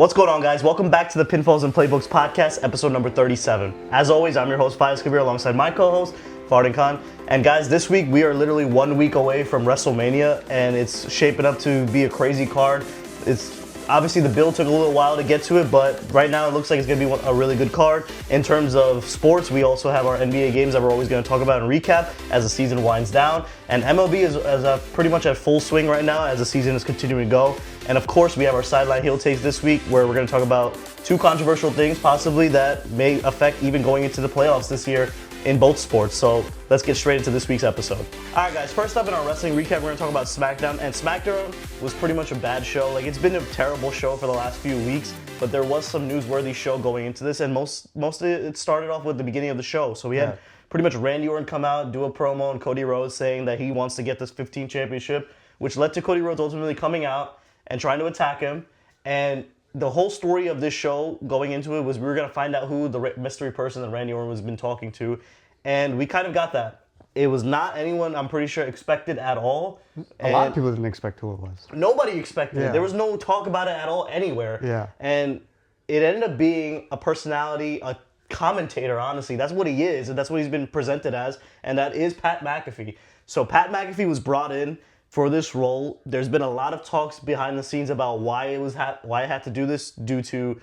What's going on, guys? Welcome back to the Pinfalls and Playbooks podcast, episode number 37. As always, I'm your host, Faiz Kabir, alongside my co-host, Fardin Khan. And guys, this week we are literally 1 week away from Wrestlemania, and it's shaping up to be a crazy card. It's obviously the build took a little while to get to it, but right now it looks like it's going to be a really good card. In terms of sports, we also have our NBA games that we're always going to talk about and recap as the season winds down. And MLB is pretty much at full swing right now as the season is continuing to go. And of course, we have our sideline heel takes this week, where we're going to talk about two controversial things possibly that may affect even going into the playoffs this year in both sports. So let's get straight into this week's episode. All right, guys, first up in our wrestling recap, we're going to talk about SmackDown. And SmackDown was pretty much a bad show. Like, it's been a terrible show for the last few weeks, but there was some newsworthy show going into this, and most of it started off with the beginning of the show. So we had pretty much Randy Orton come out, do a promo, and Cody Rhodes saying that he wants to get this 15 championship, which led to Cody Rhodes ultimately coming out and trying to attack him. And the whole story of this show going into it was we were going to find out who the mystery person that Randy Orton has been talking to. And we kind of got that. It was not anyone, I'm pretty sure, expected at all. A lot of people didn't expect who it was. Nobody expected it. There was no talk about it at all anywhere. Yeah. And it ended up being a personality, a commentator, honestly. That's what he is, and that's what he's been presented as. And that is Pat McAfee. So Pat McAfee was brought in for this role. There's been a lot of talks behind the scenes about why it had to do this, due to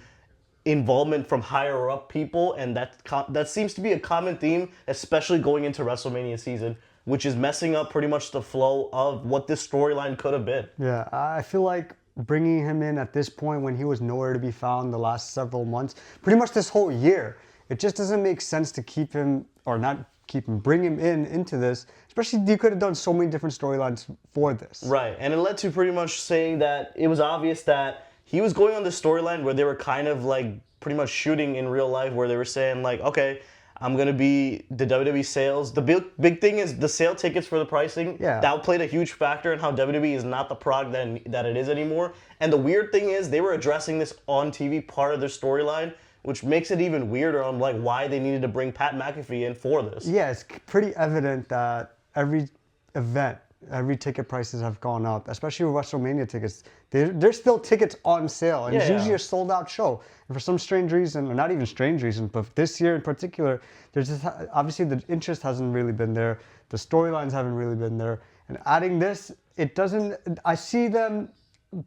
involvement from higher up people, and that seems to be a common theme, especially going into WrestleMania season, which is messing up pretty much the flow of what this storyline could have been. Yeah, I feel like bringing him in at this point when he was nowhere to be found the last several months, pretty much this whole year, it just doesn't make sense to keep him, or not keep him, bring him into this. Especially, you could have done so many different storylines for this. Right, and it led to pretty much saying that it was obvious that he was going on this storyline where they were kind of like pretty much shooting in real life, where they were saying like, okay, I'm going to be the WWE sales. The big thing is the sale tickets for the pricing. Yeah. That played a huge factor in how WWE is not the product that it is anymore. And the weird thing is they were addressing this on TV, part of their storyline, which makes it even weirder on like why they needed to bring Pat McAfee in for this. Yeah, it's pretty evident that every event, every ticket prices have gone up, especially with WrestleMania tickets. There's still tickets on sale, and it's usually a sold-out show. And for some strange reason, or not even strange reason, but this year in particular, there's just, obviously the interest hasn't really been there. The storylines haven't really been there. And adding this, it doesn't. I see them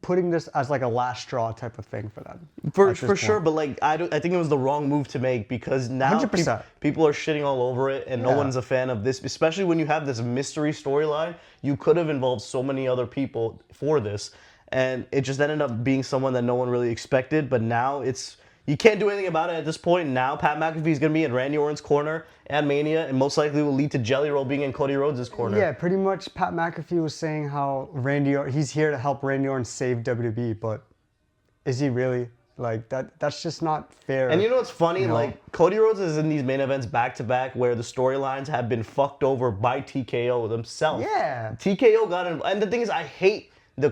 putting this as like a last straw type of thing for them. For sure, but like I think it was the wrong move to make, because now people are shitting all over it, and no one's a fan of this, especially when you have this mystery storyline. You could have involved so many other people for this, and it just ended up being someone that no one really expected. But now you can't do anything about it at this point. Now Pat McAfee is going to be in Randy Orton's corner at Mania, and most likely will lead to Jelly Roll being in Cody Rhodes' corner. Yeah, pretty much Pat McAfee was saying how he's here to help Randy Orton save WWE, but is he really? Like, that's just not fair. And you know what's funny? Like, Cody Rhodes is in these main events back-to-back where the storylines have been fucked over by TKO themselves. Yeah. TKO got in, and the thing is, I hate the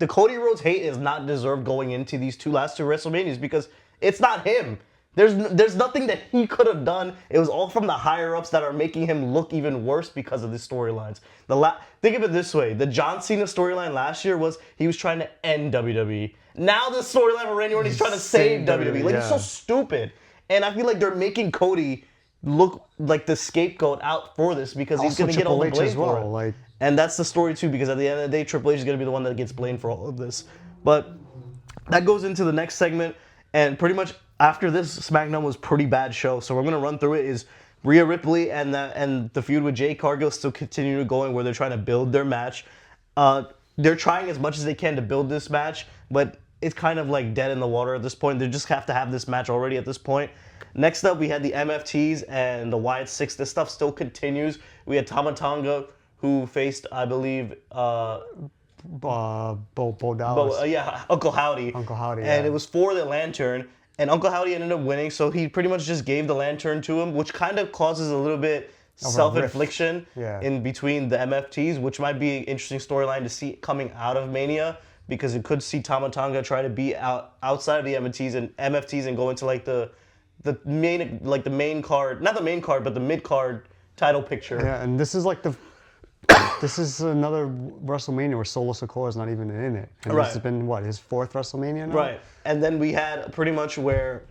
Cody Rhodes hate is not deserved going into these last two WrestleManias, because it's not him. There's nothing that he could have done. It was all from the higher-ups that are making him look even worse because of these storylines. Think of it this way. The John Cena storyline last year was he was trying to end WWE. Now the storyline with Randy Orton, he's trying to save WWE. Like, it's so stupid. And I feel like they're making Cody look like the scapegoat out for this, because he's going to get all the blame for it. And that's the story, too, because at the end of the day, Triple H is going to be the one that gets blamed for all of this. But that goes into the next segment, and pretty much after this, SmackDown was a pretty bad show. So we're going to run through it. Is Rhea Ripley and the feud with Jade Cargill still continuing going, where they're trying to build their match. They're trying as much as they can to build this match, but it's kind of like dead in the water at this point. They just have to have this match already at this point. Next up, we had the MFTs and the Wyatt Six. This stuff still continues. We had Tama Tonga, who faced, I believe, Bo Dallas. Uncle Howdy. Uncle Howdy, And it was for the lantern, and Uncle Howdy ended up winning, so he pretty much just gave the lantern to him, which kind of causes a little bit self-infliction in between the MFTs, which might be an interesting storyline to see coming out of Mania, because it could see Tama Tonga try to be outside of the MFTs and go into like the main card, not the main card, but the mid card title picture. Yeah, and this is like the this is another WrestleMania where Solo Sikoa is not even in it. And Right. This has been, what, his 4th WrestleMania now? Right. And then we had pretty much where,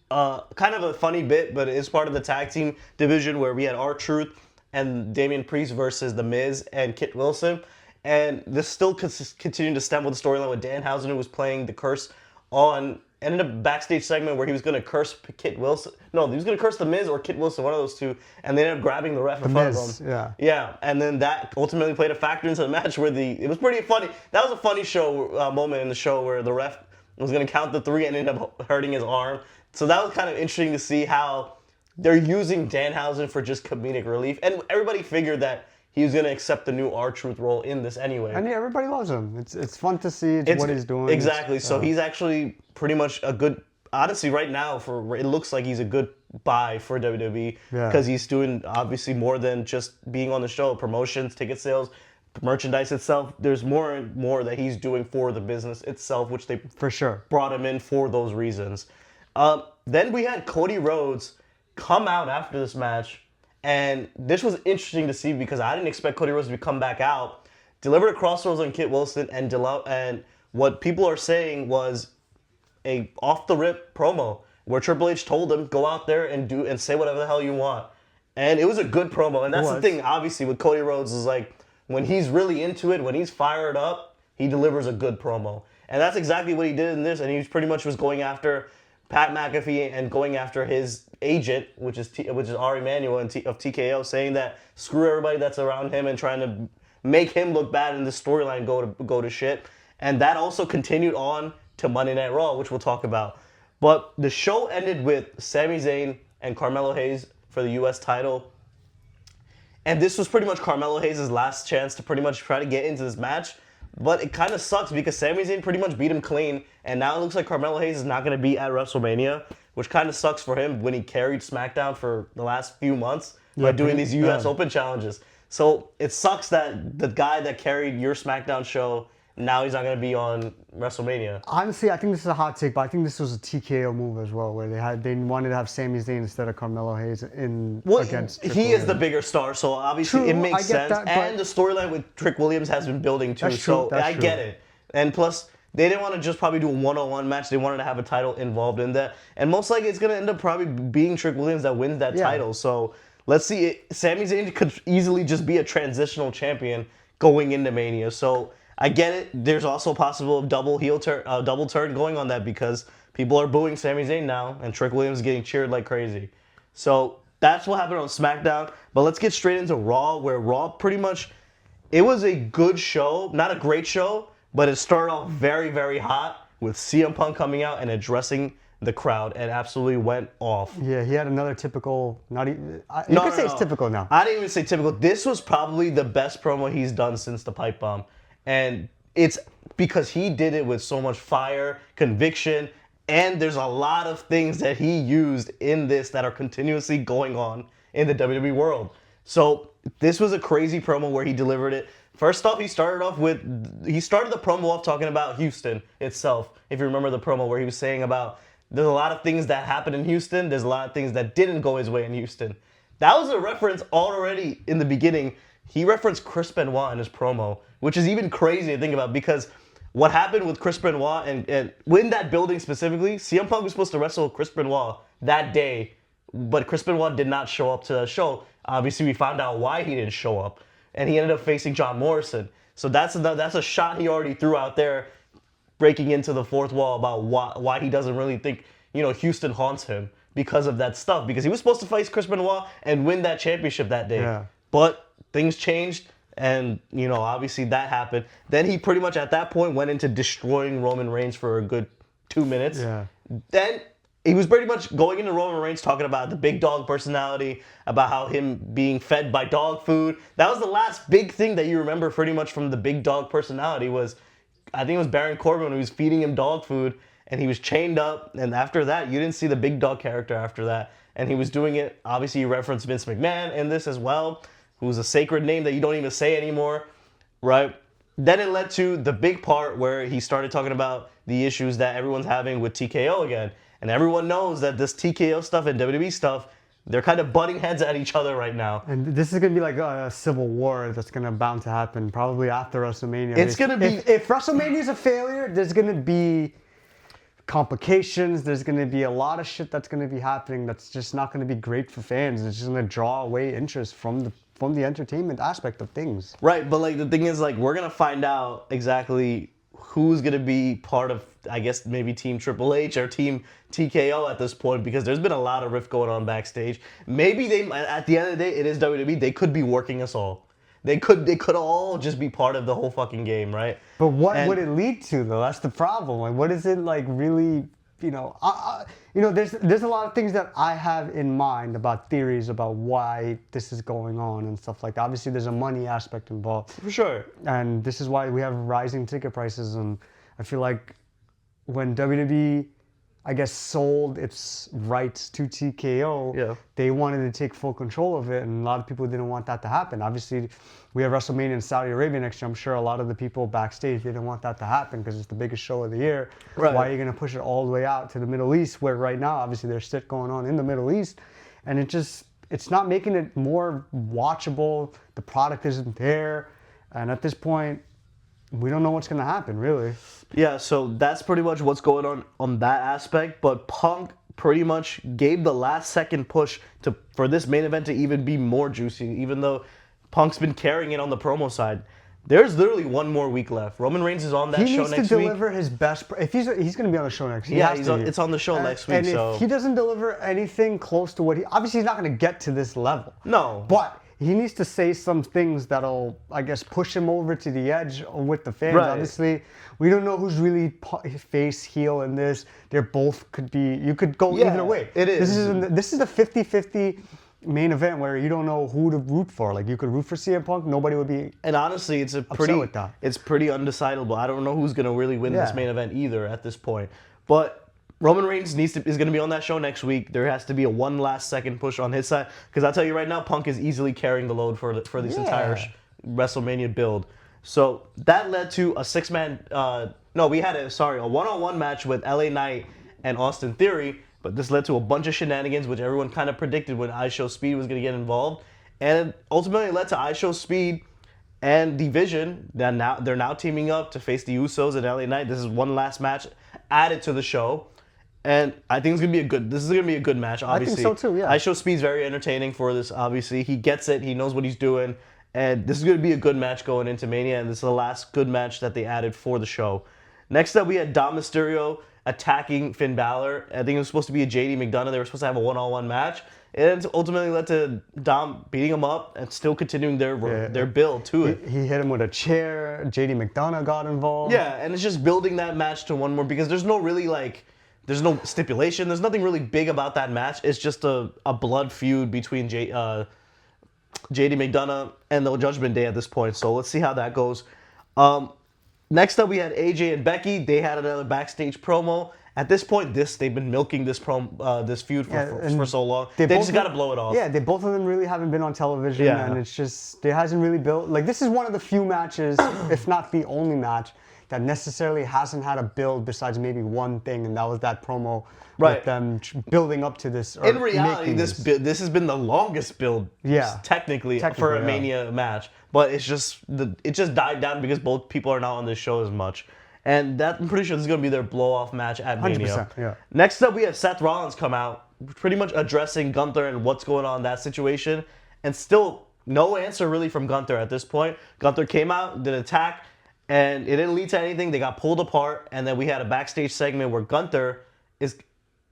kind of a funny bit, but it's part of the tag team division where we had R-Truth and Damian Priest versus The Miz and Kit Wilson. And this still continued to stem with the storyline with Danhausen, who was playing the curse on, ended up a backstage segment where he was going to curse Kit Wilson. No, he was going to curse The Miz or Kit Wilson, one of those two, and they ended up grabbing the ref in front of him. Yeah. Yeah, and then that ultimately played a factor into the match where it was pretty funny. That was a funny show moment in the show where the ref was going to count the 3 and ended up hurting his arm. So that was kind of interesting to see how they're using Danhausen for just comedic relief. And everybody figured that he was going to accept the new R-Truth role in this anyway. And yeah, everybody loves him. It's fun to see what he's doing. Exactly. So he's actually pretty much a good, honestly, right now, it looks like he's a good buy for WWE because he's doing obviously more than just being on the show. Promotions, ticket sales, merchandise itself. There's more and more that he's doing for the business itself, which they for sure brought him in for those reasons. Then we had Cody Rhodes come out after this match. And this was interesting to see because I didn't expect Cody Rhodes to come back out, delivered a crossroads on Kit Wilson, and what people are saying was a off-the-rip promo where Triple H told him, go out there and say whatever the hell you want. And it was a good promo. And that's the thing, obviously, with Cody Rhodes is like, when he's really into it, when he's fired up, he delivers a good promo. And that's exactly what he did in this, and he pretty much was going after Pat McAfee and going after his agent, which is Ari Emanuel of TKO, saying that screw everybody that's around him and trying to make him look bad in the storyline go to shit. And that also continued on to Monday Night Raw, which we'll talk about. But the show ended with Sami Zayn and Carmelo Hayes for the U.S. title. And this was pretty much Carmelo Hayes' last chance to pretty much try to get into this match. But it kind of sucks because Sami Zayn pretty much beat him clean, and now it looks like Carmelo Hayes is not going to be at WrestleMania, which kind of sucks for him when he carried SmackDown for the last few months by doing these U.S. Open challenges. So it sucks that the guy that carried your SmackDown show, now he's not going to be on WrestleMania. Honestly, I think this is a hot take, but I think this was a TKO move as well, where they wanted to have Sami Zayn instead of Carmelo Hayes against Trick he Williams. is the bigger star, so obviously it makes sense. That, and the storyline with Trick Williams has been building too, so I get it. And plus, they didn't want to just probably do a one-on-one match. They wanted to have a title involved in that. And most likely it's going to end up probably being Trick Williams that wins that title. So let's see. Sami Zayn could easily just be a transitional champion going into Mania. So I get it. There's also possible double turn going on that because people are booing Sami Zayn now and Trick Williams is getting cheered like crazy. So that's what happened on SmackDown. But let's get straight into Raw, where Raw pretty much, it was a good show. Not a great show, but it started off very, very hot with CM Punk coming out and addressing the crowd and absolutely went off. Yeah, he had another typical, it's typical now. I didn't even say typical. This was probably the best promo he's done since the pipe bomb. And it's because he did it with so much fire, conviction, and there's a lot of things that he used in this that are continuously going on in the WWE world. So this was a crazy promo where he delivered it. First off, he started the promo off talking about Houston itself. If you remember the promo where he was saying about there's a lot of things that happened in Houston. There's a lot of things that didn't go his way in Houston. That was a reference already in the beginning. He referenced Chris Benoit in his promo, which is even crazy to think about because what happened with Chris Benoit and in that building specifically, CM Punk was supposed to wrestle Chris Benoit that day, but Chris Benoit did not show up to the show. Obviously, we found out why he didn't show up, and he ended up facing John Morrison. So that's a shot he already threw out there, breaking into the fourth wall about why he doesn't really think Houston haunts him because of that stuff. Because he was supposed to face Chris Benoit and win that championship that day, but things changed. And, obviously that happened. Then he pretty much at that point went into destroying Roman Reigns for a good 2 minutes. Yeah. Then he was pretty much going into Roman Reigns talking about the big dog personality, about how him being fed by dog food. That was the last big thing that you remember pretty much from the big dog personality was, I think it was Baron Corbin when he was feeding him dog food and he was chained up. And after that, you didn't see the big dog character after that. And he was doing it. Obviously, you referenced Vince McMahon in this as well, who's a sacred name that you don't even say anymore, right? Then it led to the big part where he started talking about the issues that everyone's having with TKO again. And everyone knows that this TKO stuff and WWE stuff, They're kind of butting heads at each other right now. And this is going to be like a civil war that's going to bound to happen probably after WrestleMania. It's going to be... If WrestleMania is a failure, there's going to be complications. There's going to be a lot of shit that's going to be happening that's just not going to be great for fans. It's just going to draw away interest from the entertainment aspect of things. Right, but like the thing is, like, we're going to find out exactly who's going to be part of, I guess, maybe Team Triple H or Team TKO at this point, because there's been a lot of rift going on backstage. Maybe they, at the end of the day, it is WWE, they could be working us all. They could all just be part of the whole fucking game, right? But what would it lead to, though? That's the problem. Like, what is it, like, really, you know... there's a lot of things that I have in mind about theories about why this is going on and stuff like that. Obviously, there's a money aspect involved. For sure. And this is why we have rising ticket prices. And I feel like when WWE, I guess, sold its rights to TKO, they wanted to take full control of it, and a lot of people didn't want that to happen. Obviously, we have WrestleMania in Saudi Arabia next year. I'm sure a lot of the people backstage didn't want that to happen because it's the biggest show of the year. Right. Why are you going to push it all the way out to the Middle East, where right now, obviously, there's shit going on in the Middle East, and it's not making it more watchable. The product isn't there, and at this point, we don't know what's going to happen, really. Yeah, so that's pretty much what's going on that aspect. But Punk pretty much gave the last second push for this main event to even be more juicy, even though Punk's been carrying it on the promo side. There's literally one more week left. Roman Reigns is on that show next week. He needs to deliver his best. If he's going to be on the show next week. Yeah, it's on the show next week. And if he doesn't deliver anything close to what obviously he's not going to get to this level. No. But he needs to say some things that'll, I guess, push him over to the edge with the fans. Right. Obviously, we don't know who's really face, heel in this. They're both could be. You could go either way. It is. This is a 50-50 main event where you don't know who to root for. Like, you could root for CM Punk. Nobody would be. And honestly, it's pretty undecidable. I don't know who's gonna really win this main event either at this point. But Roman Reigns is going to be on that show next week. There has to be a one last second push on his side, because I'll tell you right now, Punk is easily carrying the load for this entire WrestleMania build. So that led to a a one-on-one match with LA Knight and Austin Theory, but this led to a bunch of shenanigans, which everyone kind of predicted when IShowSpeed was going to get involved, and it ultimately led to IShowSpeed and Division. They're now teaming up to face the Usos and LA Knight. This is one last match added to the show. And I think this is gonna be a good match, obviously. I think so too, yeah. IShowSpeed's very entertaining for this, obviously. He gets it, he knows what he's doing, and this is gonna be a good match going into Mania, and this is the last good match that they added for the show. Next up, we had Dom Mysterio attacking Finn Balor. I think it was supposed to be a JD McDonough. They were supposed to have a one-on-one match. And ultimately led to Dom beating him up and still continuing their build to it. He hit him with a chair. JD McDonough got involved. Yeah, and it's just building that match to one more, because there's no stipulation. There's nothing really big about that match. It's just a blood feud between JD McDonough and the Judgment Day at this point. So let's see how that goes. Next up, we had AJ and Becky. They had another backstage promo. At this point, they've been milking this feud for so long. They just got to blow it off. Yeah, both of them really haven't been on television, and it's just, it hasn't really built. Like, this is one of the few matches, if not the only match, that necessarily hasn't had a build besides maybe one thing, and that was that promo with them building up to this. In reality, this has been the longest build, technically for a Mania match. But it just died down because both people are not on this show as much. And I'm pretty sure this is going to be their blow-off match at Mania. 100%, yeah. Next up, we have Seth Rollins come out, pretty much addressing Gunther and what's going on in that situation. And still, no answer really from Gunther at this point. Gunther came out, did an attack, and it didn't lead to anything. They got pulled apart, and then we had a backstage segment where Gunther is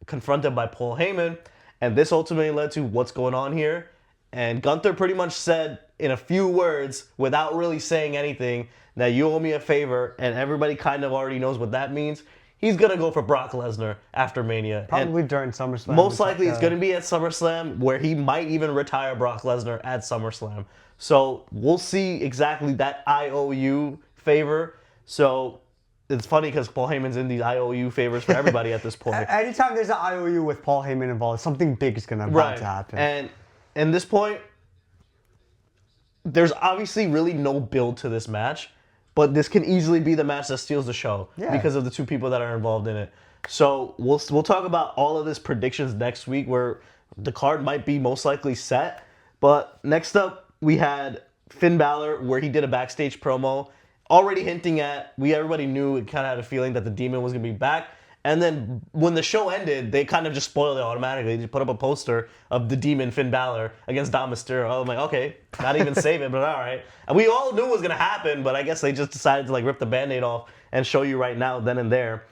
confronted by Paul Heyman, and this ultimately led to what's going on here. And Gunther pretty much said in a few words, without really saying anything, that you owe me a favor, and everybody kind of already knows what that means. He's going to go for Brock Lesnar after Mania. Probably during SummerSlam. Most likely it's going to be at SummerSlam, where he might even retire Brock Lesnar at SummerSlam. So we'll see exactly that IOU favor. So it's funny because Paul Heyman's in these IOU favors for everybody at this point. Anytime there's an IOU with Paul Heyman involved, something big is going to happen. And at this point, there's obviously really no build to this match. But this can easily be the match that steals the show because of the two people that are involved in it. So we'll talk about all of this predictions next week, where the card might be most likely set. But next up, we had Finn Balor, where he did a backstage promo, already hinting at, everybody knew, it kind of had a feeling that the Demon was going to be back. And then when the show ended, they kind of just spoiled it automatically. They just put up a poster of the Demon Finn Balor against Dom Mysterio. I'm like, okay, not even save it, but all right. And we all knew it was going to happen, but I guess they just decided to like rip the Band-Aid off and show you right now, then and there.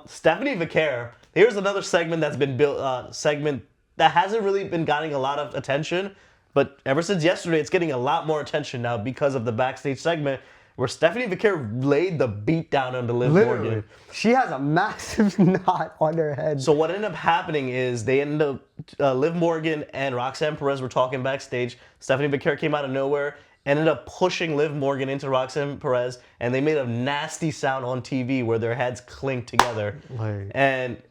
Stephanie Vaquer, here's another segment that's been built, segment that hasn't really been getting a lot of attention, but ever since yesterday, it's getting a lot more attention now because of the backstage segment where Stephanie Vaquer laid the beat down on Liv Morgan. She has a massive knot on her head. So what ended up happening is they ended up, Liv Morgan and Roxanne Perez were talking backstage. Stephanie Vaquer came out of nowhere, ended up pushing Liv Morgan into Roxanne Perez, and they made a nasty sound on TV where their heads clinked together. And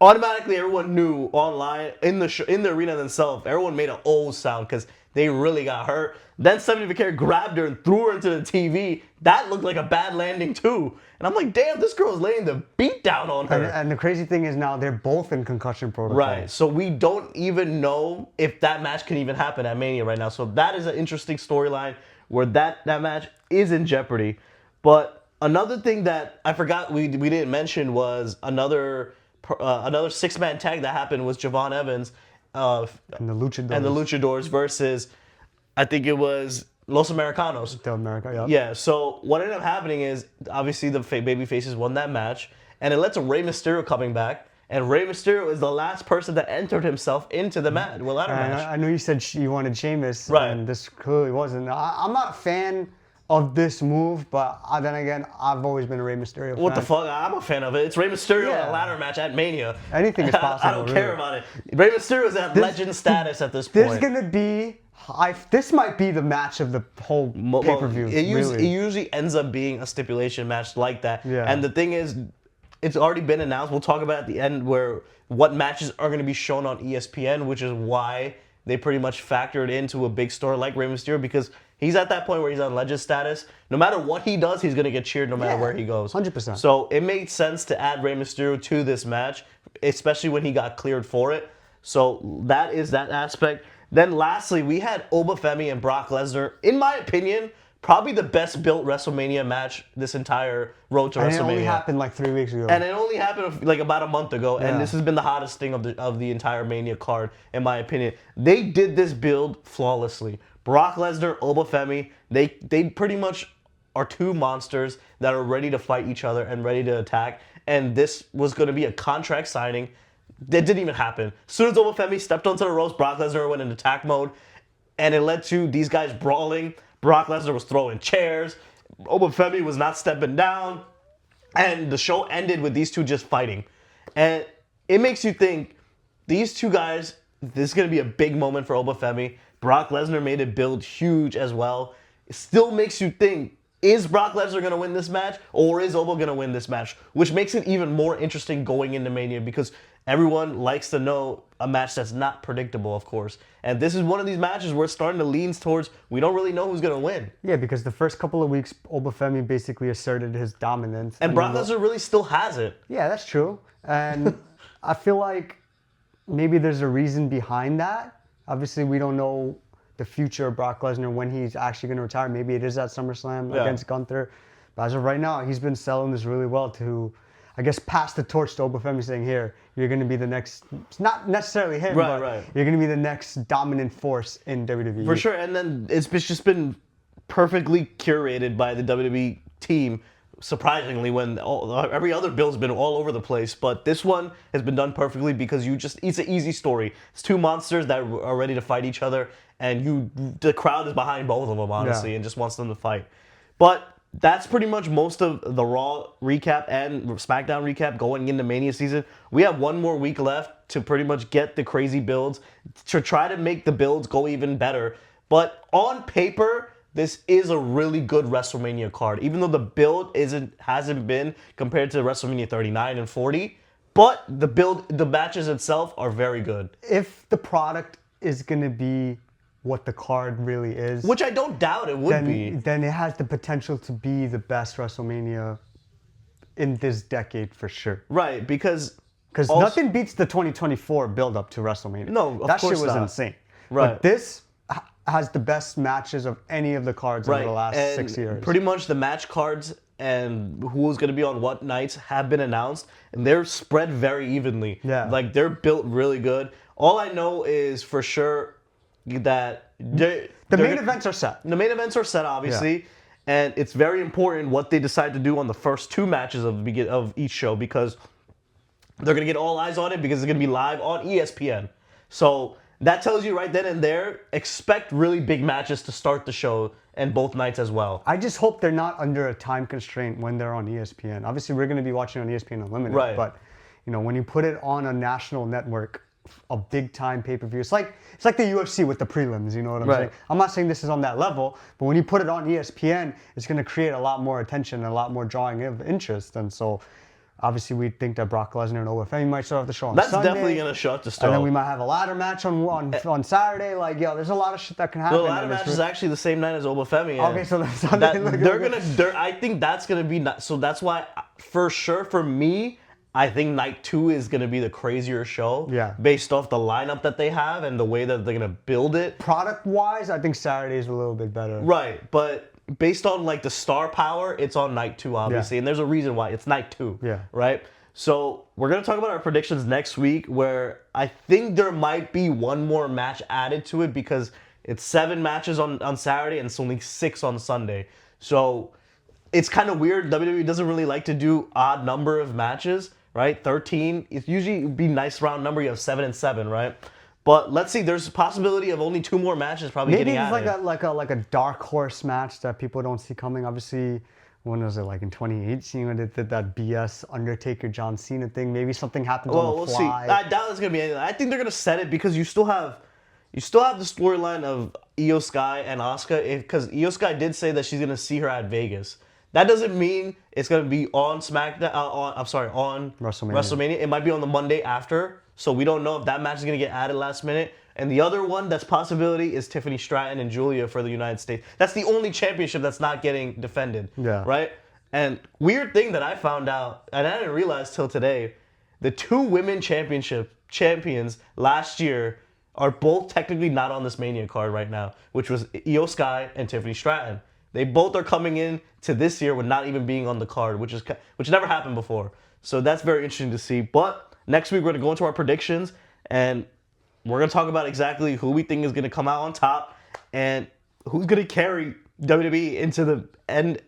automatically everyone knew online, in the arena themselves, everyone made an old sound because they really got hurt. Then Stephanie Vaquer grabbed her and threw her into the TV. That looked like a bad landing too. And I'm like, damn, this girl's laying the beat down on her. And the crazy thing is now they're both in concussion protocol. Right. So we don't even know if that match can even happen at Mania right now. So that is an interesting storyline where that match is in jeopardy. But another thing that I forgot we didn't mention was another 6-man tag that happened was Javon Evans and the Luchadors versus, I think it was Los Americanos. The America, yeah. Yeah, so what ended up happening is, obviously the baby faces won that match, and it led to Rey Mysterio coming back, and Rey Mysterio is the last person that entered himself into the ladder match. I know you said you wanted Sheamus, right? And this clearly wasn't. I'm not a fan of this move, but then again, I've always been a Rey Mysterio fan. What the fuck? I'm a fan of it. It's Rey Mysterio in a ladder match at Mania. Anything is possible. I don't care about it. Rey Mysterio is at legend status at this point. There's gonna be. This might be the match of the whole pay-per-view. It usually ends up being a stipulation match like that. Yeah. And the thing is, it's already been announced. We'll talk about it at the end what matches are going to be shown on ESPN, which is why they pretty much factored into a big story like Rey Mysterio, because he's at that point where he's on legend status. No matter what he does, he's going to get cheered no matter where he goes. 100%. So it made sense to add Rey Mysterio to this match, especially when he got cleared for it. So that is that aspect. Then lastly, we had Obafemi and Brock Lesnar. In my opinion, probably the best built WrestleMania match this entire road to WrestleMania. And it only happened like 3 weeks ago. And it only happened like about a month ago. And this has been the hottest thing of the entire Mania card, in my opinion. They did this build flawlessly. Brock Lesnar, Obafemi, they pretty much are two monsters that are ready to fight each other and ready to attack. And this was going to be a contract signing. That didn't even happen. As soon as Obafemi stepped onto the ropes, Brock Lesnar went into attack mode, and it led to these guys brawling. Brock Lesnar was throwing chairs. Obafemi was not stepping down, and the show ended with these two just fighting. And it makes you think, these two guys, this is going to be a big moment for Obafemi. Brock Lesnar made it build huge as well. It still makes you think, is Brock Lesnar going to win this match, or is Oba going to win this match? Which makes it even more interesting going into Mania, because everyone likes to know a match that's not predictable, of course. And this is one of these matches where it's starting to lean towards, we don't really know who's going to win. Yeah, because the first couple of weeks, Obafemi basically asserted his dominance. And Brock Lesnar really still has it. Yeah, that's true. And I feel like maybe there's a reason behind that. Obviously, we don't know the future of Brock Lesnar when he's actually going to retire. Maybe it is at SummerSlam against Gunther. But as of right now, he's been selling this really well to, I guess, pass the torch to Obafemi, saying, here, you're going to be the next, not necessarily him, but you're going to be the next dominant force in WWE. For sure, and then it's just been perfectly curated by the WWE team, surprisingly, when every other build's been all over the place. But this one has been done perfectly because it's an easy story. It's two monsters that are ready to fight each other, and the crowd is behind both of them, honestly, and just wants them to fight. But that's pretty much most of the Raw recap and SmackDown recap going into Mania season. We have one more week left to pretty much get the crazy builds, to try to make the builds go even better. But on paper, this is a really good WrestleMania card, even though the build hasn't been compared to WrestleMania 39 and 40. But the matches itself are very good. If the product is going to be what the card really is, which I don't doubt it would be, then it has the potential to be the best WrestleMania in this decade for sure. Right, because Because nothing beats the 2024 build-up to WrestleMania. No, of that course shit was not. insane. Right. But this has the best matches of any of the cards over the last 6 years. Pretty much the match cards and who's going to be on what nights have been announced, and they're spread very evenly. Yeah. Like, they're built really good. All I know is for sure that the main events are set. The main events are set, obviously. Yeah. And it's very important what they decide to do on the first 2 matches of each show, because they're going to get all eyes on it because it's going to be live on ESPN. So that tells you right then and there, expect really big matches to start the show and both nights as well. I just hope they're not under a time constraint when they're on ESPN. Obviously, we're going to be watching on ESPN Unlimited. Right. But, when you put it on a national network, a big-time pay-per-view, it's like the UFC with the prelims, you know what I'm saying? I'm not saying this is on that level, but when you put it on ESPN, it's going to create a lot more attention and a lot more drawing of interest. And so, obviously, we think that Brock Lesnar and Obafemi might start off the show on Sunday. That's definitely going to shut the show. And then we might have a ladder match on Saturday. Like, there's a lot of shit that can happen. The ladder match is actually the same night as Obafemi. Okay, so that's Sunday. I think that's going to be... So that's why, for sure, for me, I think night 2 is going to be the crazier show. Yeah. Based off the lineup that they have and the way that they're going to build it. Product-wise, I think Saturday is a little bit better. Right, but based on like the star power, it's on night 2, obviously. Yeah. And there's a reason why. It's night 2. Yeah. Right? So we're going to talk about our predictions next week, where I think there might be one more match added to it because it's 7 matches on Saturday and it's only 6 on Sunday. So it's kind of weird. WWE doesn't really like to do odd number of matches, right? 13. It's usually be nice round number. You have 7 and 7, right? But let's see. There's a possibility of only 2 more matches probably getting added. Maybe it's like a dark horse match that people don't see coming. Obviously, when was it, like in 2018 when they did that BS Undertaker John Cena thing? Maybe something happens on the fly. We'll see. I doubt it's gonna be anything. I think they're gonna set it because you still have the storyline of Io Sky and Asuka, because Io Sky did say that she's gonna see her at Vegas. That doesn't mean it's gonna be on SmackDown. On WrestleMania. It might be on the Monday after. So we don't know if that match is gonna get added last minute. And the other one that's possibility is Tiffany Stratton and Julia for the United States. That's the only championship that's not getting defended. Yeah. Right? And weird thing that I found out, and I didn't realize till today, the 2 women champions last year are both technically not on this Mania card right now, which was Io Sky and Tiffany Stratton. They both are coming in to this year with not even being on the card, which never happened before. So that's very interesting to see. But next week we're going to go into our predictions, and we're going to talk about exactly who we think is going to come out on top and who's going to carry WWE into the end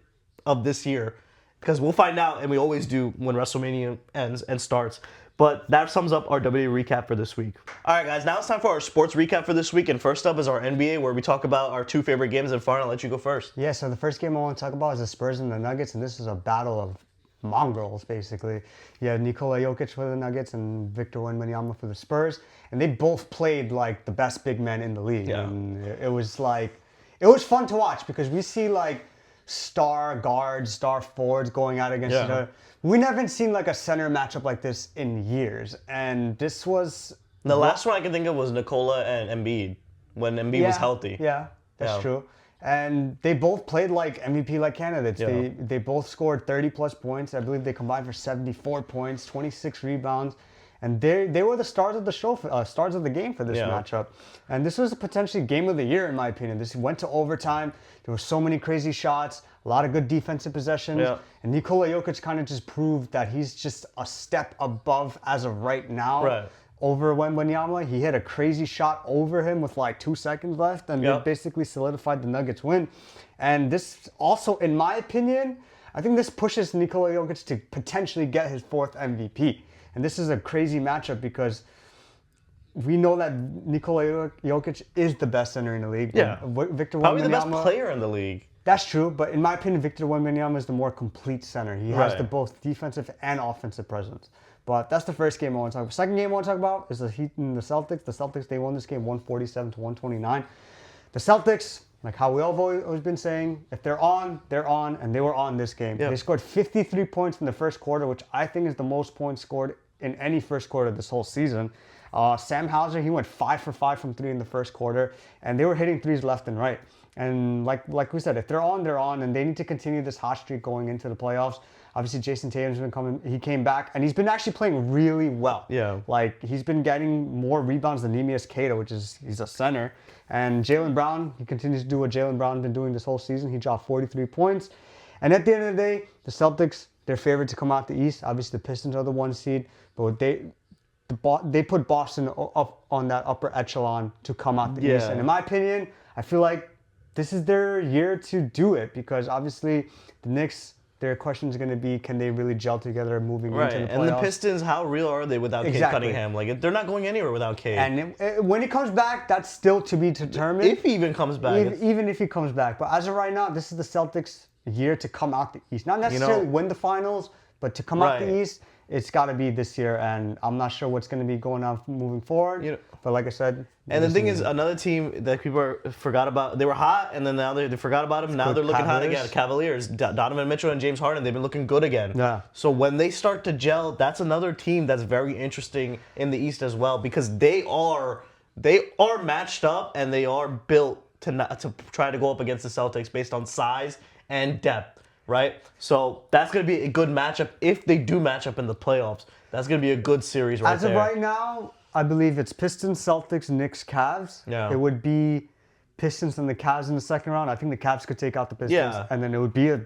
of this year. Because we'll find out, and we always do when WrestleMania ends and starts. But that sums up our WWE recap for this week. All right, guys, now it's time for our sports recap for this week. And first up is our NBA, where we talk about our 2 favorite games. And Farhan, I'll let you go first. Yeah, so the first game I want to talk about is the Spurs and the Nuggets. And this is a battle of mongrels, basically. You have Nikola Jokic for the Nuggets and Victor Wembanyama for the Spurs. And they both played like the best big men in the league. Yeah. And it was fun to watch because we see like star guards, star forwards going out against each other. We never seen like a center matchup like this in years. And this was... The last one I can think of was Nikola and Embiid, when Embiid was healthy. Yeah, that's true. And they both played like MVP-like candidates. Yeah. They both scored 30-plus points. I believe they combined for 74 points, 26 rebounds. And they were the stars of the show, stars of the game for this matchup. And this was potentially game of the year, in my opinion. This went to overtime. There were so many crazy shots, a lot of good defensive possessions. Yeah. And Nikola Jokic kind of just proved that he's just a step above as of right now. Right. Over Wembanyama. He hit a crazy shot over him with like 2 seconds left, and they basically solidified the Nuggets win. And this also, in my opinion, I think this pushes Nikola Jokic to potentially get his 4th MVP. And this is a crazy matchup because we know that Nikola Jokic is the best center in the league. Yeah. Victor Probably Wembanyama, the best player in the league. That's true, but in my opinion, Victor Wembanyama is the more complete center. He has the both defensive and offensive presence. But that's the first game I want to talk about. Second game I want to talk about is the Heat and the Celtics. The Celtics, they won this game 147-129. The Celtics, like how we all have always been saying, if they're on, and they were on this game. Yep. They scored 53 points in the first quarter, which I think is the most points scored in any first quarter this whole season. Sam Hauser, he went 5 for 5 from 3 in the first quarter, and they were hitting threes left and right. And like we said, if they're on, and they need to continue this hot streak going into the playoffs. Obviously, Jason Tatum's been coming. He came back, and he's been actually playing really well. Yeah. Like, he's been getting more rebounds than Nemias Queta, he's a center. And Jaylen Brown, he continues to do what Jaylen Brown's been doing this whole season. He dropped 43 points. And at the end of the day, the Celtics, they're favored to come out the East. Obviously, the Pistons are the 1 seed, but they put Boston up on that upper echelon to come out the East. And in my opinion, I feel like this is their year to do it, because obviously the Knicks, their question is going to be, can they really gel together moving into the playoffs? And the Pistons, how real are they without Cade Cunningham? Like, they're not going anywhere without Cade. And when he comes back, that's still to be determined. If he even comes back. Even if he comes back. But as of right now, this is the Celtics' year to come out the East. Not necessarily win the finals, but to come out the East, it's got to be this year. And I'm not sure what's going to be going on moving forward. But like I said... And the thing is, another team that people forgot about, they were hot, and then now they forgot about them. Now they're looking hot again. Cavaliers, Donovan Mitchell and James Harden, they've been looking good again. Yeah. So when they start to gel, that's another team that's very interesting in the East as well, because they are matched up, and they are built to try to go up against the Celtics based on size and depth, right? So that's going to be a good matchup if they do match up in the playoffs. That's going to be a good series right there. As of right now, I believe it's Pistons, Celtics, Knicks, Cavs. Yeah. It would be Pistons and the Cavs in the second round. I think the Cavs could take out the Pistons. Yeah. And then it would be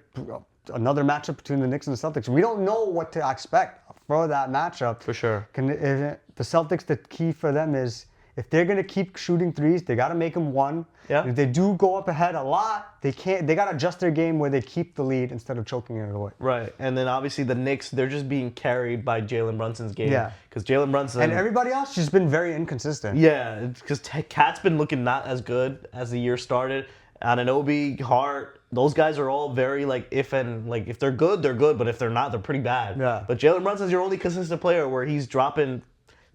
another matchup between the Knicks and the Celtics. We don't know what to expect for that matchup. For sure. The Celtics, the key for them is, if they're going to keep shooting threes, they got to make them one. Yeah. If they do go up ahead a lot, they got to adjust their game where they keep the lead instead of choking it away. Right. And then obviously the Knicks, they're just being carried by Jalen Brunson's game. Yeah. Because Jalen Brunson... And everybody else just been very inconsistent. Yeah. Because Cat's been looking not as good as the year started. Anunoby, Hart, those guys are all very if they're good, they're good. But if they're not, they're pretty bad. Yeah. But Jalen Brunson's your only consistent player where he's dropping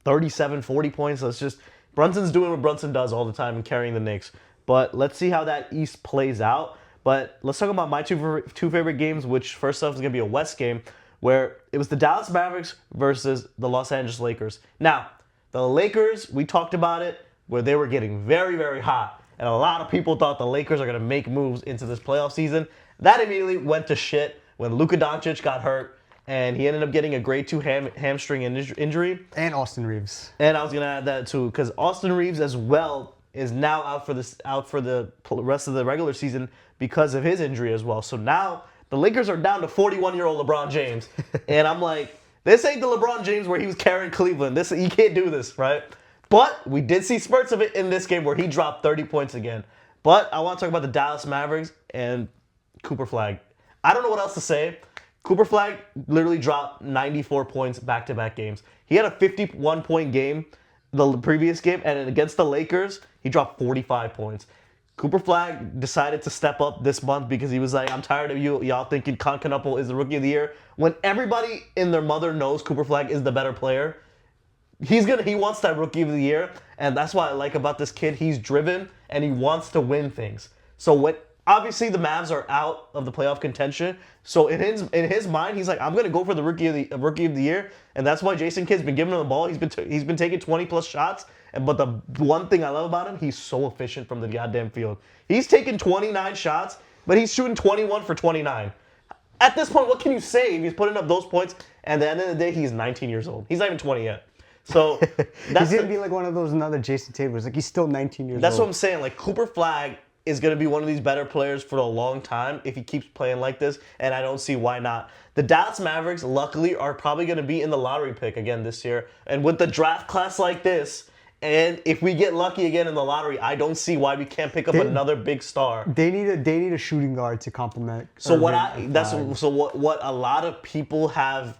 37, 40 points. So it's just... Brunson's doing what Brunson does all the time and carrying the Knicks. But let's see how that East plays out. But let's talk about my two favorite games, which first off is going to be a West game, where it was the Dallas Mavericks versus the Los Angeles Lakers. Now, the Lakers, we talked about it, where they were getting very, very hot. And a lot of people thought the Lakers are going to make moves into this playoff season. That immediately went to shit when Luka Doncic got hurt. And he ended up getting a grade 2 hamstring injury. And Austin Reeves. And I was going to add that too, because Austin Reeves as well is now out for the rest of the regular season because of his injury as well. So now the Lakers are down to 41-year-old LeBron James. And I'm like, this ain't the LeBron James where he was carrying Cleveland. He can't do this, right? But we did see spurts of it in this game where he dropped 30 points again. But I want to talk about the Dallas Mavericks and Cooper Flag. I don't know what else to say. Cooper Flag literally dropped 94 points back-to-back games. He had a 51-point game the previous game, and against the Lakers, he dropped 45 points. Cooper Flag decided to step up this month because he was like, I'm tired of y'all thinking Concanopoulos is the Rookie of the Year. When everybody in their mother knows Cooper Flag is the better player, he wants that Rookie of the Year, and that's what I like about this kid. He's driven, and he wants to win things. So obviously, the Mavs are out of the playoff contention. So in his mind, he's like, I'm gonna go for the rookie of the year, and that's why Jason Kidd's been giving him the ball. He's been taking 20+ shots. But the one thing I love about him, he's so efficient from the goddamn field. He's taking 29 shots, but he's shooting 21 for 29. At this point, what can you say if he's putting up those points? And at the end of the day, he's 19 years old. He's not even 20 yet. So he's gonna be like one of those another Jason Tatum. It's like he's still 19 years old. That's what I'm saying. Like, Cooper Flag is going to be one of these better players for a long time if he keeps playing like this, and I don't see why not. The Dallas Mavericks, luckily, are probably going to be in the lottery pick again this year. And with the draft class like this, and if we get lucky again in the lottery, I don't see why we can't pick up another big star. They need a shooting guard to complement. So what a lot of people have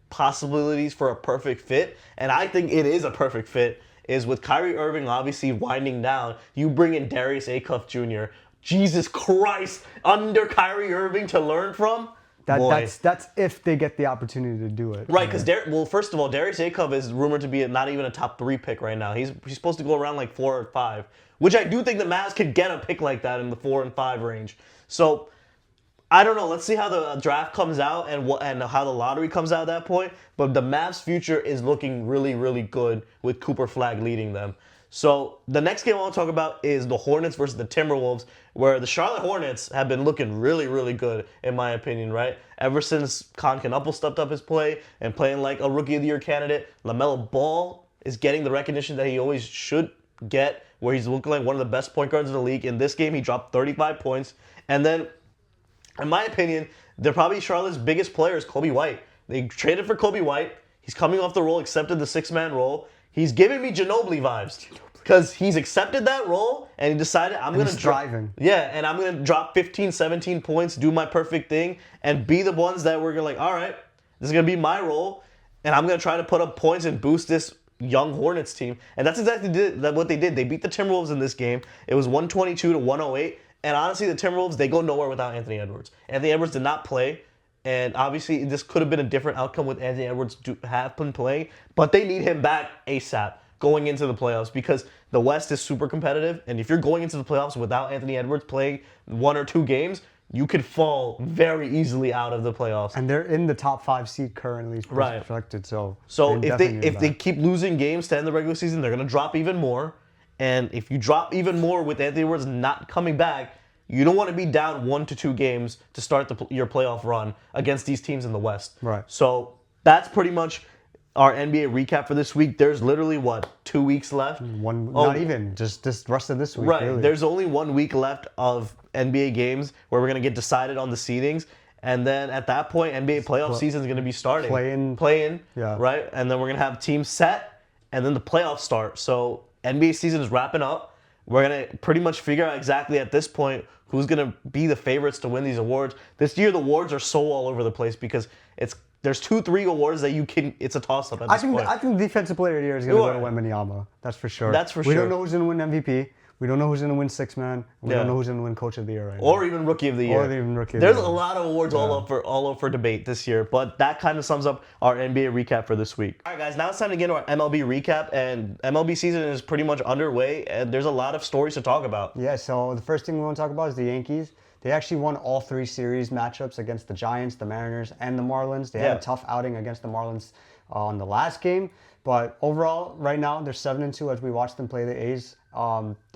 possibilities for a perfect fit, and I think it is a perfect fit, is with Kyrie Irving obviously winding down, you bring in Darius Acuff Jr. Jesus Christ, under Kyrie Irving to learn from? That's if they get the opportunity to do it. Right, because first of all, Darius Acuff is rumored to be not even a top 3 pick right now. He's supposed to go around like 4 or 5, which I do think the Mavs could get a pick like that in the 4 and 5 range. So I don't know. Let's see how the draft comes out and how the lottery comes out at that point. But the Mavs' future is looking really, really good with Cooper Flag leading them. So the next game I want to talk about is the Hornets versus the Timberwolves, where the Charlotte Hornets have been looking really, really good, in my opinion, right? Ever since Knupple stepped up his play and playing like a Rookie of the Year candidate, LaMelo Ball is getting the recognition that he always should get, where he's looking like one of the best point guards in the league. In this game, he dropped 35 points. And then, in my opinion, they're probably Charlotte's biggest player is Kobe White. They traded for Kobe White. He's coming off the role, accepted the six-man role. He's giving me Ginobili vibes because he's accepted that role and he decided I'm going to driving. Yeah, and I'm going to drop 15, 17 points, do my perfect thing, and be the ones that we're going to like, all right, this is going to be my role, and I'm going to try to put up points and boost this young Hornets team. And that's exactly what they did. They beat the Timberwolves in this game. It was 122 to 108. And honestly, the Timberwolves, they go nowhere without Anthony Edwards. Anthony Edwards did not play. And obviously, this could have been a different outcome with Anthony Edwards have been playing. But they need him back ASAP going into the playoffs because the West is super competitive. And if you're going into the playoffs without Anthony Edwards playing 1 or 2 games, you could fall very easily out of the playoffs. And they're in the top 5 seed currently, projected. So if they keep losing games to end the regular season, they're going to drop even more. And if you drop even more with Anthony Edwards not coming back, you don't want to be down 1 to 2 games to start your playoff run against these teams in the West. Right. So that's pretty much our NBA recap for this week. There's literally, 2 weeks left? Not even. Just this rest of this week. Right. Really. There's only 1 week left of NBA games where we're going to get decided on the seedings. And then at that point, NBA playoff season is going to be starting. Playing. Yeah. Right? And then we're going to have teams set, and then the playoffs start. So NBA season is wrapping up. We're going to pretty much figure out exactly at this point who's going to be the favorites to win these awards. This year, the awards are so all over the place because there's 2-3 awards that it's a toss-up at this point. I think Defensive Player of the Year is going to go to Wembanyama. That's for sure. We don't know who's going to win MVP. We don't know who's going to win Sixth Man. We don't know who's going to win Coach of the Year right now. Or even Rookie of the Year. There's a lot of awards all up for debate this year, but that kind of sums up our NBA recap for this week. All right, guys, now it's time to get into our MLB recap, and MLB season is pretty much underway, and there's a lot of stories to talk about. Yeah, so the first thing we want to talk about is the Yankees. They actually won all 3 series matchups against the Giants, the Mariners, and the Marlins. They had a tough outing against the Marlins on the last game, but overall, right now, they're 7-2 as we watch them play the A's.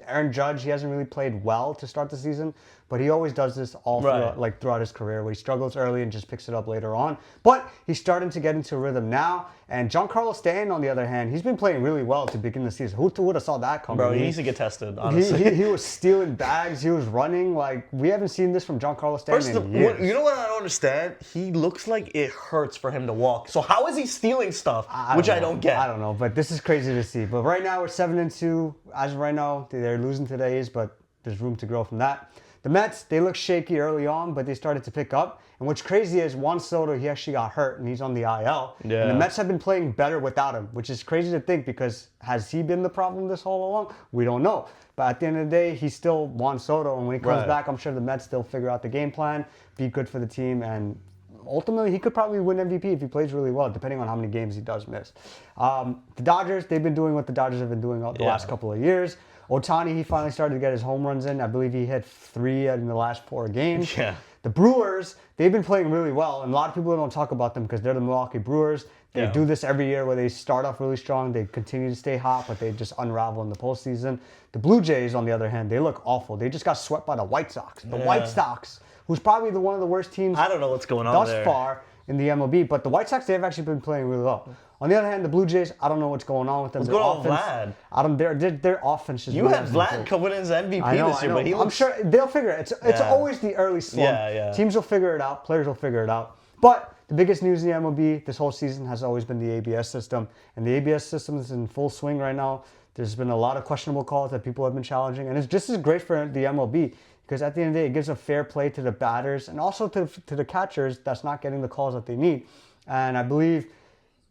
Aaron Judge, he hasn't really played well to start the season, but he always does this throughout his career where he struggles early and just picks it up later on. But he's starting to get into a rhythm now. And Giancarlo Stanton, on the other hand, he's been playing really well to begin the season. Who would have saw that coming? Bro, he needs to get tested, honestly. He was stealing bags. He was running. Like, we haven't seen this from Giancarlo Stanton in years. You know what I don't understand? He looks like it hurts for him to walk. So how is he stealing stuff, which I don't get? I don't know, but this is crazy to see. But right now, we're 7-2. As of right now, they're losing to the A's, but there's room to grow from that. The Mets, they look shaky early on, but they started to pick up. And what's crazy is Juan Soto, he actually got hurt, and he's on the IL. Yeah. And the Mets have been playing better without him, which is crazy to think because has he been the problem this all along? We don't know. But at the end of the day, he's still Juan Soto, and when he comes back, I'm sure the Mets still figure out the game plan, be good for the team, and ultimately, he could probably win MVP if he plays really well, depending on how many games he does miss. The Dodgers, they've been doing what the Dodgers have been doing the last couple of years. Ohtani, he finally started to get his home runs in. I believe he hit 3 in the last 4 games. Yeah. The Brewers, they've been playing really well, and a lot of people don't talk about them because they're the Milwaukee Brewers. They do this every year where they start off really strong, they continue to stay hot, but they just unravel in the postseason. The Blue Jays, on the other hand, they look awful. They just got swept by the White Sox. The White Sox, who's probably one of the worst teams I don't know what's going on thus far in the MLB, but the White Sox, they've actually been playing really well. On the other hand, the Blue Jays, I don't know what's going on with them. What's going on with Vlad? Their offense is You had Vlad coming in as MVP this year, but I'm sure they'll figure it. It's always the early slump. Teams will figure it out. Players will figure it out. But the biggest news in the MLB this whole season has always been the ABS system, and the ABS system is in full swing right now. There's been a lot of questionable calls that people have been challenging, and it's just as great for the MLB because at the end of the day, it gives a fair play to the batters and also to the catchers that's not getting the calls that they need. And I believe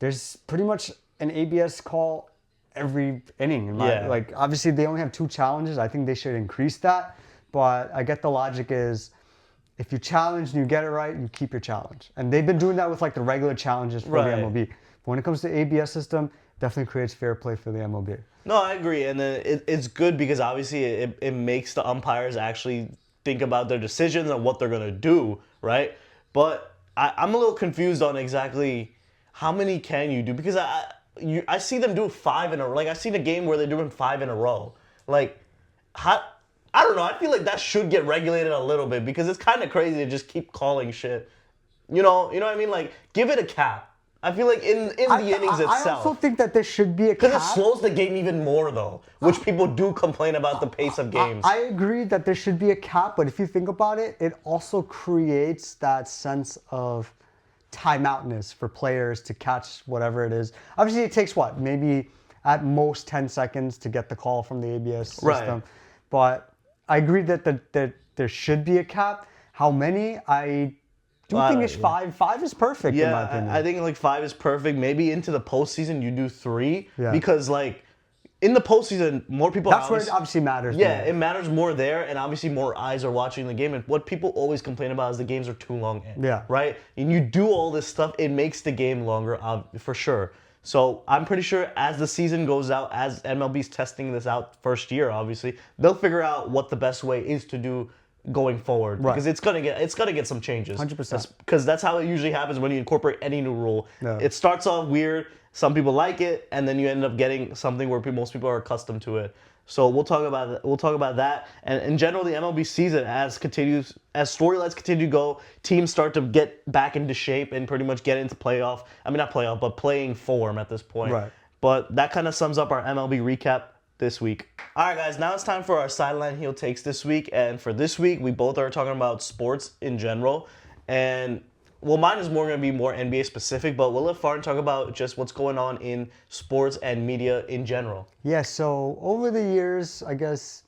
there's pretty much an ABS call every inning. Like, obviously, they only have 2 challenges. I think they should increase that. But I get the logic is if you challenge and you get it right, you keep your challenge. And they've been doing that with, like, the regular challenges for the MLB. But when it comes to the ABS system, definitely creates fair play for the MLB. No, I agree. And then it's good because, obviously, it makes the umpires actually think about their decisions and what they're going to do, right? But I'm a little confused on exactly how many can you do? Because I see them do 5 in a row. Like, I seen a game where they're doing 5 in a row. Like, how, I don't know. I feel like that should get regulated a little bit because it's kind of crazy to just keep calling shit. You know what I mean? Like, give it a cap. I feel like in the innings itself. I also think that there should be a cap. Because it slows the game even more, though, which people do complain about the pace of games. I agree that there should be a cap, but if you think about it, it also creates that sense of timeoutness for players to catch whatever it is. Obviously, it takes what? Maybe at most 10 seconds to get the call from the ABS system. Right. But I agree that there should be a cap. How many? I do think it's 5. 5 is perfect, in my opinion. I think like 5 is perfect. Maybe into the postseason you do 3 Yeah. because like in the postseason more people. That's where it obviously matters. Yeah, more. it matters more there, and obviously more eyes are watching the game. And what people always complain about is the games are too long. Yeah. Right. And you do all this stuff, it makes the game longer, for sure. So I'm pretty sure as the season goes out, as MLB's testing this out first year, obviously they'll figure out what the best way is to do going forward, Right. because it's gonna get some changes. 100%. Because that's how it usually happens when you incorporate any new rule. Yeah. It starts off weird, some people like it, and then you end up getting something where most people are accustomed to it. So we'll talk about that. And in general, the MLB season as storylines continue to go, teams start to get back into shape and pretty much get into playoff. I mean, not playoff, but playing form at this point. Right. But that kind of sums up our MLB recap this week. All right, guys, now it's time for our sideline heel takes this week. And for this week, we both are talking about sports in general. And well, mine is going to be more NBA specific, but we'll let Farn talk about just what's going on in sports and media in general. Yeah, so over the years, I guess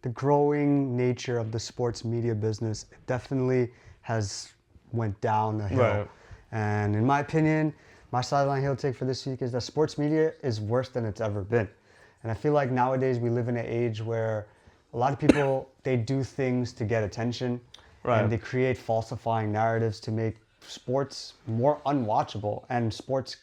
the growing nature of the sports media business definitely has went down a hill. Right. And in my opinion, my sideline heel take for this week is that sports media is worse than it's ever been. And I feel like nowadays we live in an age where a lot of people, they do things to get attention. Right. And they create falsifying narratives to make sports more unwatchable, and sports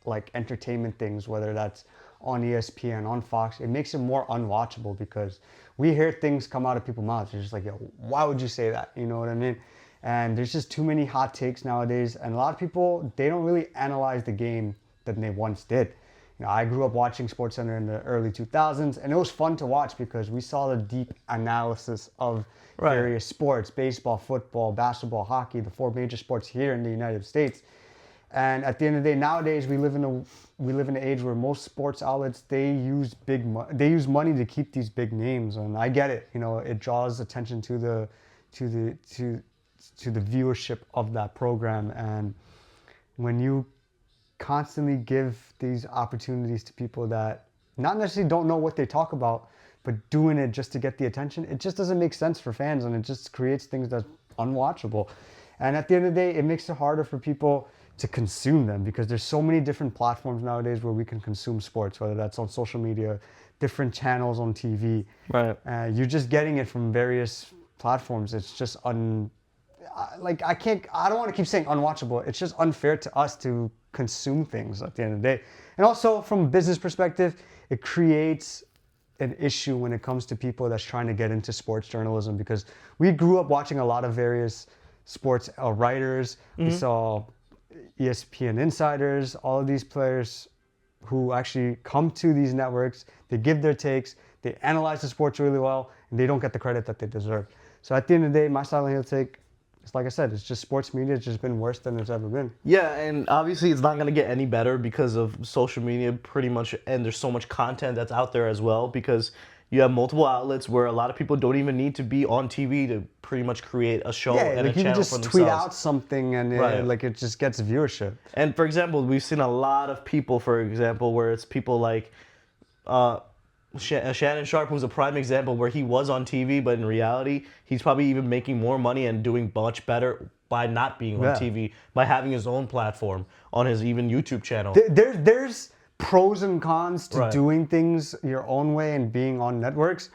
like entertainment things, whether that's on ESPN, on Fox, it makes it more unwatchable because we hear things come out of people's mouths. It's just like, yo, why would you say that? You know what I mean? And there's just too many hot takes nowadays, and a lot of people, they don't really analyze the game than they once did. You know, I grew up watching SportsCenter in the early 2000s, and it was fun to watch because we saw the deep analysis of various sports: baseball, football, basketball, hockey, the 4 major sports here in the United States. And at the end of the day, nowadays we live in an age where most sports outlets, they use money to keep these big names, and I get it. You know, it draws attention to the viewership of that program, and when you constantly give these opportunities to people that not necessarily don't know what they talk about, but doing it just to get the attention, it just doesn't make sense for fans, and it just creates things that's unwatchable. And at the end of the day, it makes it harder for people to consume them because there's so many different platforms nowadays where we can consume sports, whether that's on social media, different channels on TV. Right. You're just getting it from various platforms. It's just I don't want to keep saying unwatchable. It's just unfair to us to consume things at the end of the day. And also from a business perspective, it creates an issue when it comes to people that's trying to get into sports journalism, because we grew up watching a lot of various sports writers. We saw ESPN insiders, all of these players who actually come to these networks, they give their takes, they analyze the sports really well, and they don't get the credit that they deserve. So at the end of the day, my sideline heel take, it's like I said, it's just sports media has just been worse than it's ever been. Yeah, and obviously it's not going to get any better because of social media pretty much, and there's so much content that's out there as well, because you have multiple outlets where a lot of people don't even need to be on TV to pretty much create a show and a channel for themselves. Yeah, like you can just tweet out something and it just gets viewership. And for example, we've seen a lot of people, for example, where it's people like Shannon Sharp, who's a prime example, where he was on TV, but in reality, he's probably even making more money and doing much better by not being on TV, by having his own platform on his even YouTube channel. There's pros and cons to doing things your own way and being on networks,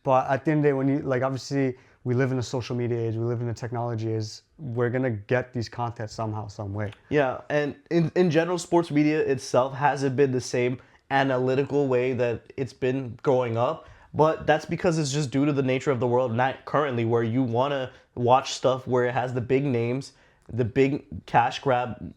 but at the end of the day, when you obviously we live in a social media age, we live in a technology age, we're gonna get these content somehow, some way. Yeah, and in general, sports media itself hasn't been the same analytical way that it's been growing up, but that's because it's just due to the nature of the world not currently, where you want to watch stuff where it has the big names, the big cash grab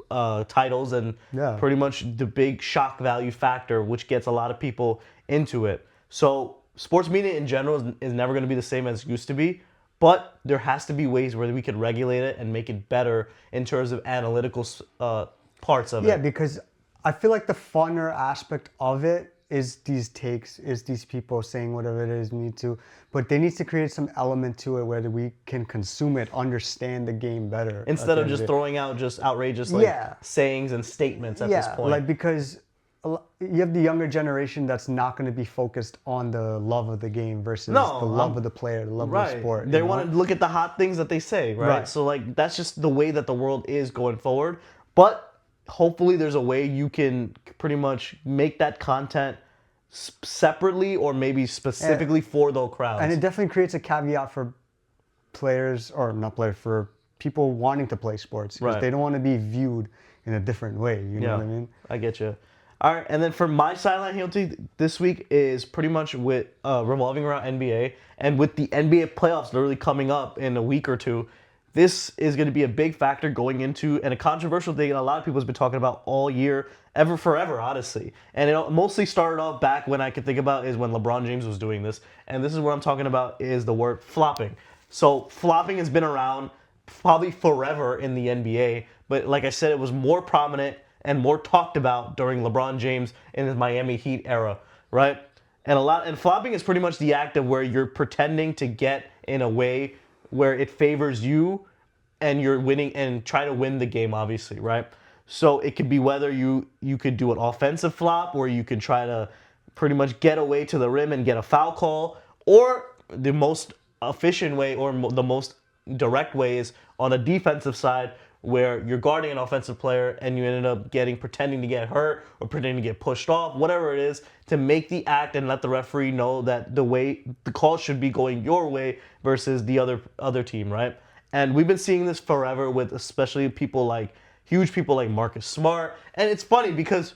titles and pretty much the big shock value factor, which gets a lot of people into it. So sports media in general is never going to be the same as it used to be, but there has to be ways where we can regulate it and make it better in terms of analytical parts of it. Yeah, because I feel like the funner aspect of it is these takes, is these people saying whatever it is need to, but they need to create some element to it where we can consume it, understand the game better. Instead of just throwing out just outrageous sayings and statements at this point. Like because you have the younger generation that's not going to be focused on the love of the game versus the love of the player, the love of the sport. They want to look at the hot things that they say, right? So like that's just the way that the world is going forward. But hopefully there's a way you can pretty much make that content separately or maybe specifically for those crowds. And it definitely creates a caveat for players, or not players, for people wanting to play sports. Because they don't want to be viewed in a different way. You know what I mean? I get you. All right, and then for my sideline heel take this week is pretty much with revolving around NBA. And with the NBA playoffs literally coming up in a week or two, this is going to be a big factor going into, and a controversial thing a lot of people have been talking about all year, forever, honestly. And it mostly started off back when I could think about is when LeBron James was doing this. And this is what I'm talking about is the word flopping. So flopping has been around probably forever in the NBA, but like I said, it was more prominent and more talked about during LeBron James in his Miami Heat era, right? And flopping is pretty much the act of where you're pretending to get in a way where it favors you and you're winning and try to win the game, obviously, right? So it could be whether you could do an offensive flop where you could try to pretty much get away to the rim and get a foul call, or the most efficient way or the most direct way is on a defensive side where you're guarding an offensive player and you ended up pretending to get hurt or pretending to get pushed off, whatever it is, to make the act and let the referee know that the call should be going your way versus the other team, right? And we've been seeing this forever with especially huge people like Marcus Smart. And it's funny because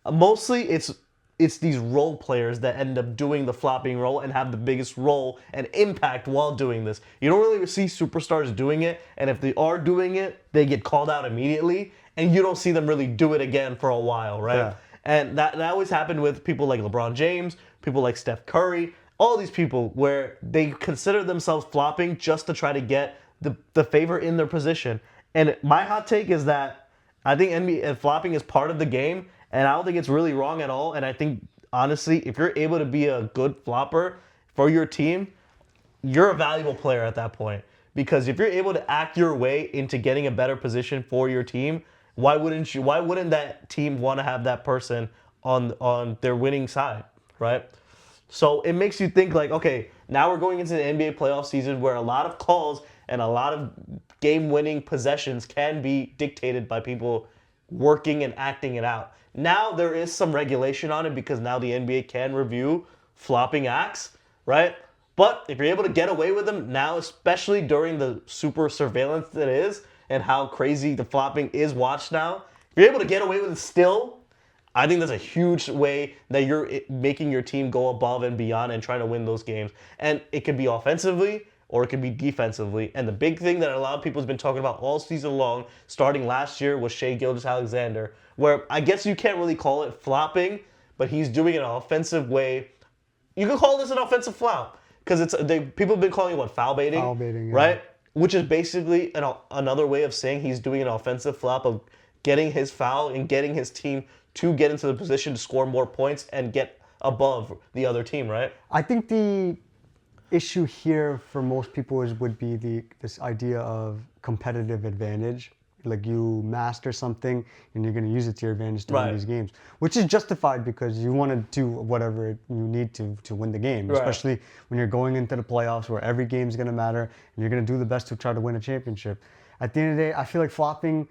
mostly it's these role players that end up doing the flopping role and have the biggest role and impact while doing this. You don't really see superstars doing it, and if they are doing it, they get called out immediately, and you don't see them really do it again for a while, right? Yeah. And that always happened with people like LeBron James, people like Steph Curry, all these people where they consider themselves flopping just to try to get the favor in their position. And my hot take is that I think NBA flopping is part of the game, and I don't think it's really wrong at all. And I think, honestly, if you're able to be a good flopper for your team, you're a valuable player at that point. Because if you're able to act your way into getting a better position for your team, why wouldn't that team want to have that person on their winning side, right? So it makes you think like, okay, now we're going into the NBA playoff season where a lot of calls and a lot of game-winning possessions can be dictated by people working and acting it out. Now there is some regulation on it because now the NBA can review flopping acts, right? But if you're able to get away with them now, especially during the super surveillance that is and how crazy the flopping is watched now, if you're able to get away with it still, I think that's a huge way that you're making your team go above and beyond and trying to win those games. And it could be offensively or it could be defensively. And the big thing that a lot of people have been talking about all season long, starting last year, was Shai Gilgeous-Alexander, where I guess you can't really call it flopping, but he's doing it in an offensive way. You can call this an offensive flop because people have been calling it foul baiting, right? Which is basically another way of saying he's doing an offensive flop of getting his foul and getting his team to get into the position to score more points and get above the other team, right? I think the issue here for most people would be this idea of competitive advantage. Like you master something and you're going to use it to your advantage to win these games, which is justified because you want to do whatever you need to win the game, especially when you're going into the playoffs where every game is going to matter and you're going to do the best to try to win a championship. At the end of the day, I feel like flopping,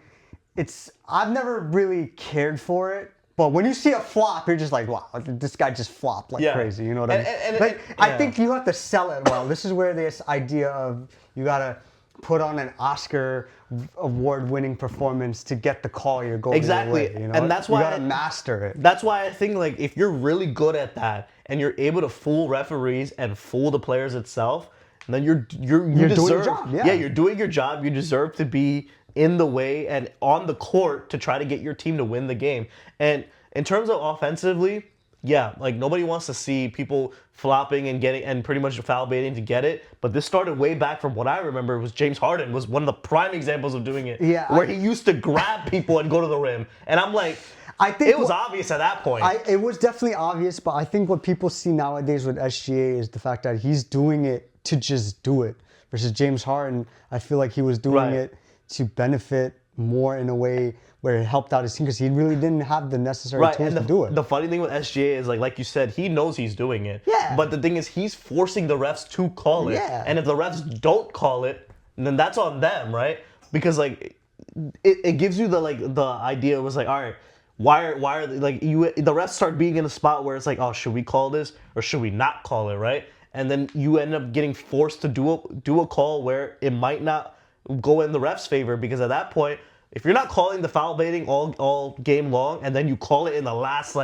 I've never really cared for it. But when you see a flop, you're just like, wow, this guy just flopped like crazy. You know what I mean? I think you have to sell it well. This is where this idea of you got to put on an Oscar award-winning performance to get the call you're going exactly. Away, you know? And that's why you got to master it. That's why I think like if you're really good at that and you're able to fool referees and fool the players itself, then you deserve, doing your job. Yeah, you're doing your job. You deserve to be in the way and on the court to try to get your team to win the game. And in terms of offensively, yeah, like nobody wants to see people flopping and getting and pretty much foul baiting to get it. But this started way back from what I remember was James Harden was one of the prime examples of doing it. Yeah, where he used to grab people and go to the rim. And I'm like, I think it was obvious at that point. It was definitely obvious, but I think what people see nowadays with SGA is the fact that he's doing it to just do it. Versus James Harden, I feel like he was doing it to benefit more in a way where it helped out his team because he really didn't have the necessary tools to do it. The funny thing with SGA is like you said, he knows he's doing it. Yeah. But the thing is, he's forcing the refs to call it. Yeah. And if the refs don't call it, then that's on them, right? Because like it gives you the idea. It was like, all right, why are the refs start being in a spot where it's like, oh, should we call this or should we not call it, right? And then you end up getting forced to do a call where it might not go in the ref's favor, because at that point, if you're not calling the foul baiting all game long and then you call it in the last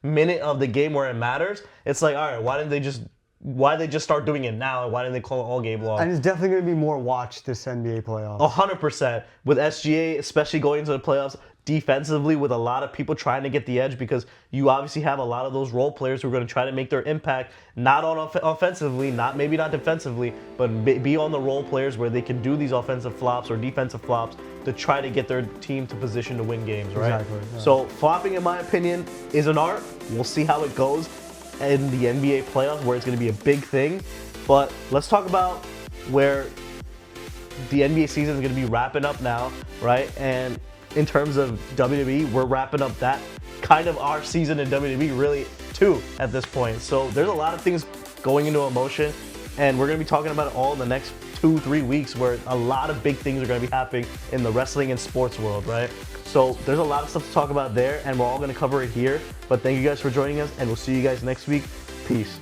minute of the game where it matters, it's like, all right, why did they just start doing it now, and why didn't they call it all game long? And it's definitely going to be more watched this NBA playoffs. 100%. With SGA, especially going into the playoffs, defensively with a lot of people trying to get the edge, because you obviously have a lot of those role players who are going to try to make their impact, not on offensively, maybe not defensively, but be on the role players where they can do these offensive flops or defensive flops to try to get their team to position to win games, right? Exactly. Yeah. So flopping, in my opinion, is an art. We'll see how it goes in the NBA playoffs, where it's going to be a big thing. But let's talk about where the NBA season is going to be wrapping up now, right? And in terms of WWE, we're wrapping up that kind of our season in WWE really too at this point. So there's a lot of things going into motion, and we're going to be talking about it all in the next 2-3 weeks, where a lot of big things are going to be happening in the wrestling and sports world, right? So there's a lot of stuff to talk about there, and we're all going to cover it here. But thank you guys for joining us, and we'll see you guys next week. Peace.